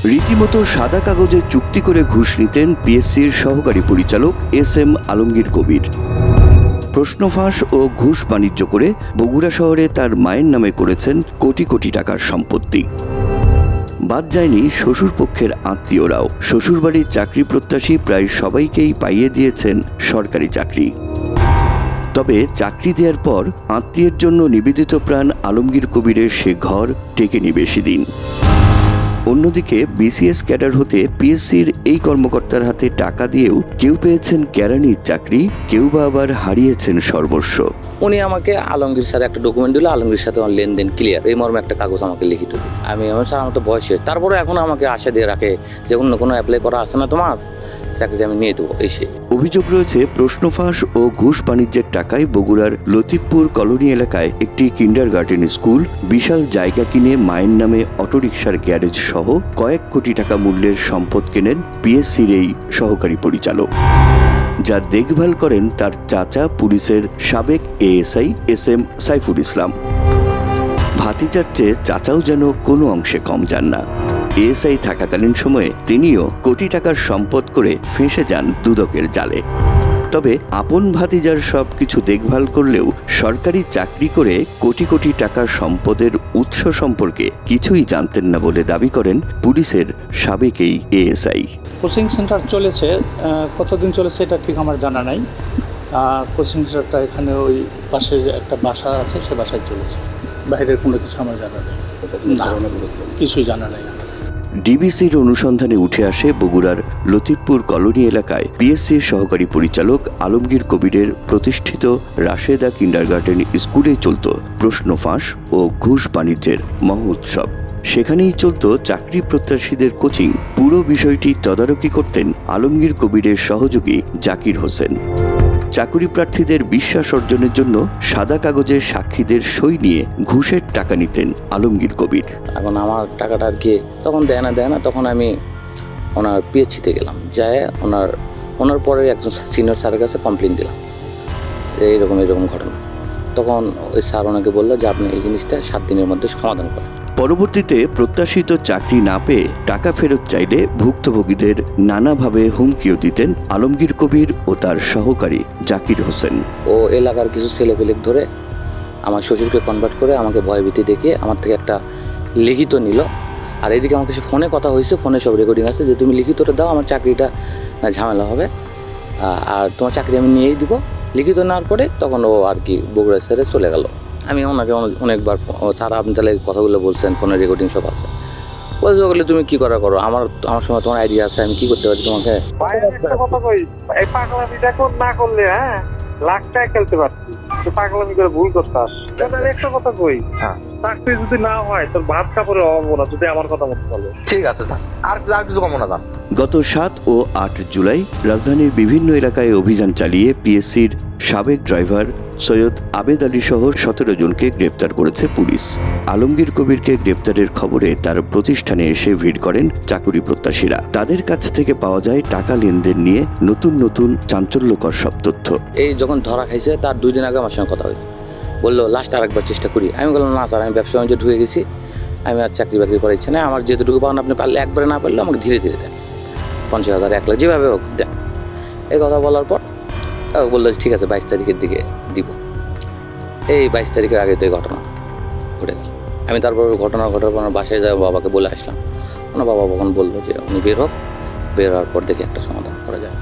রীতিমতো সাদা কাগজে চুক্তি করে ঘুষ নিতেন পিএসসির সহকারী পরিচালক এস.এম. আলমগীর কবির। প্রশ্ন ফাঁস ও ঘুষ বাণিজ্য করে বগুড়া শহরে তার মায়ের নামে করেছেন কোটি কোটি টাকার সম্পত্তি। বাদ যায়নি শ্বশুরপক্ষের আত্মীয়রাও। শ্বশুরবাড়ির চাকরি প্রত্যাশী প্রায় সবাইকেই পাইয়ে দিয়েছেন সরকারি চাকরি। তবে চাকরি দেওয়ার পর আত্মীয়ের জন্য নিবেদিত প্রাণ আলমগীর কবিরের সে ঘর টেকেনি বেশি দিন। অন্যদিকে বিসিএস ক্যাডার হতে পিএসসির এই কর্মকর্তার হাতে টাকা দিয়েও কেউ পেয়েছেন কেরানির চাকরি, কেউ বা আবার হারিয়েছেন সর্বস্ব। উনি আমাকে আলমগীর স্যার একটা ডকুমেন্ট দিল, আলমগীর সাথে আমার লেনদেন ক্লিয়ার, এই মর্মে একটা কাগজ আমাকে লিখিত দিল। আমার স্যার আমার তো বয়স হয়েছে, তারপরে এখন আমাকে আশা দিয়ে রাখে যে অন্য কোনো অ্যাপ্লাই করা আছে না তোমার, চাকরি আমি নিয়ে দেবো। এসে অভিযোগ রয়েছে প্রশ্ন ফাঁস ও ঘুষ বাণিজ্যের টাকায় বগুড়ার লতিফপুর কলোনি এলাকায় একটি কিন্ডারগার্টেন স্কুল, বিশাল জায়গা কিনে মায়ের নামে অটোরিকশার গ্যারেজ সহ কয়েক কোটি টাকা মূল্যের সম্পদ কেনেন পিএসসির এই সহকারী পরিচালক, যা দেখভাল করেন তার চাচা পুলিশের সাবেক এএসআই এস.এম. সাইফুল ইসলাম। ভাতিজার চেয়ে চাচাও যেন কোনো অংশে কম যান না। এএসআই থাকাকালীন সময়ে তিনিও কোটি টাকার সম্পদ করে ফেঁসে যান দুদকের জালে। তবে আপন ভাতিজার সবকিছু দেখভাল করলেও সরকারি চাকরি করে কোটি কোটি টাকার সম্পদের উৎস সম্পর্কে কিছুই জানতেন না বলে দাবি করেন পুলিশের সাবেক এই এএসআই। কোচিং সেন্টার চলেছে, কতদিন চলেছে এটা ঠিক আমার জানা নাই। কোচিং সেন্টারটা এখানে ওই পাশে যে একটা বাসা আছে সে বাসায় চলেছে, বাইরের কোনো কিছু আমার জানা নেই, কিছুই জানা নেই। ডিবিসির অনুসন্ধানে উঠে আসে বগুড়ার লতিফপুর কলোনি এলাকায় পিএসসির সহকারী পরিচালক আলমগীর কবিরের প্রতিষ্ঠিত রাশেদা কিন্ডারগার্টেন স্কুলেই চলত প্রশ্ন ফাঁস ও ঘুষ বাণিজ্যের মহোৎসব। সেখানেই চলত চাকরি প্রত্যাশীদের কোচিং। পুরো বিষয়টি তদারকি করতেন আলমগীর কবিরের সহযোগী জাকির হোসেন। চাকুরি প্রার্থীদের বিশ্বাস অর্জনের জন্য সাদা কাগজে সাক্ষীদের সই নিয়ে ঘুষের টাকা নিতেন আলমগীর কবির। এখন আমার টাকাটা আর কি তখন দেয় না, তখন আমি ওনার পিএইচসিতে গেলাম, যায় ওনার পরে একজন সিনিয়র স্যারের কাছে কমপ্লেন দিলাম এইরকম ঘটনা। তখন ওই স্যার ওনাকে বললো যে আপনি এই জিনিসটা 7 দিনের মধ্যে সমাধান করেন। পরবর্তীতে প্রত্যাশিত চাকরি না পেয়ে টাকা ফেরত চাইলে ভুক্তভোগীদের নানাভাবে হুমকিও দিতেন আলমগীর কবির ও তার সহকারী জাকির হোসেন। ও এলাকার কিছু ছেলেপেলে ধরে আমার শ্বশুরকে কনভার্ট করে আমাকে ভয়ভীতি দেখিয়ে আমার থেকে একটা লিখিত নিল। আর এদিকে আমার কাছে ফোনে কথা হয়েছে, ফোনে সব রেকর্ডিং আছে যে তুমি লিখিতটা দাও, আমার চাকরিটা ঝামেলা হবে, আর তোমার চাকরি আমি নিয়েই দিব। লিখিত নেওয়ার পরে তখন ও আর কি বগুড়া ছেড়ে চলে গেল। আমি ওনাকে অনেকবার স্যার আপনি তাহলে কথাগুলো বলছেন, ফোনের রেকর্ডিং সব আছে, বললে তুমি কি করো, আমার সময় তোমার আইডিয়া আছে, আমি কি করতে পারি তোমাকে। না করলে লাখ টাকা খেলতে পারছি, পাগলামি করে ভুল করতাস। একটা কথা কই, চাকরি যদি না হয় তোর ভাত কাপড়ে অভাবো না, যদি আমার কথা মতো চলে। ঠিক আছে, আর কিছু কমো না। গত 7 ও 8 জুলাই রাজধানীর বিভিন্ন এলাকায় অভিযান চালিয়ে পিএসসির সাবেক ড্রাইভার সৈয়দ আবেদ আলী সহ 17 জনকে গ্রেফতার করেছে পুলিশ। আলমগীর কবিরকে গ্রেফতারের খবরে তার প্রতিষ্ঠানে এসে ভিড় করেন চাকুরি প্রত্যাশীরা। তাদের কাছ থেকে পাওয়া যায় টাকা লেনদেন নিয়ে নতুন চাঞ্চল্যকর সব তথ্য। এই যখন ধরা খাইছে তার 2 দিন আগে আমার সঙ্গে কথা হয়েছে, বললো লাস্ট আরেকবার চেষ্টা করি। আমি বললাম না স্যার, আমি ব্যবসা বাণিজ্য ঢুকে গেছি, আমি আর চাকরি বাকরি করার ইচ্ছা নেই, আমার যেহেতু পান আপনি পারলে একবারে, না পারলে আমাকে ধীরে ধীরে দেন, 50,000 1 লাখ যেভাবে হোক দেন। এই কথা বলার পর বললো ঠিক আছে 22 তারিখের দিকে দিব। এই 22 তারিখের আগে তো এই ঘটনা ঘটে গেল। আমি তারপর ঘটনার পর বাসায় যাই, বাবাকে বলে আসলাম। ওনার বাবা তখন বললো যে উনি বের হওয়ার পর দেখে একটা সমাধান করা যায়।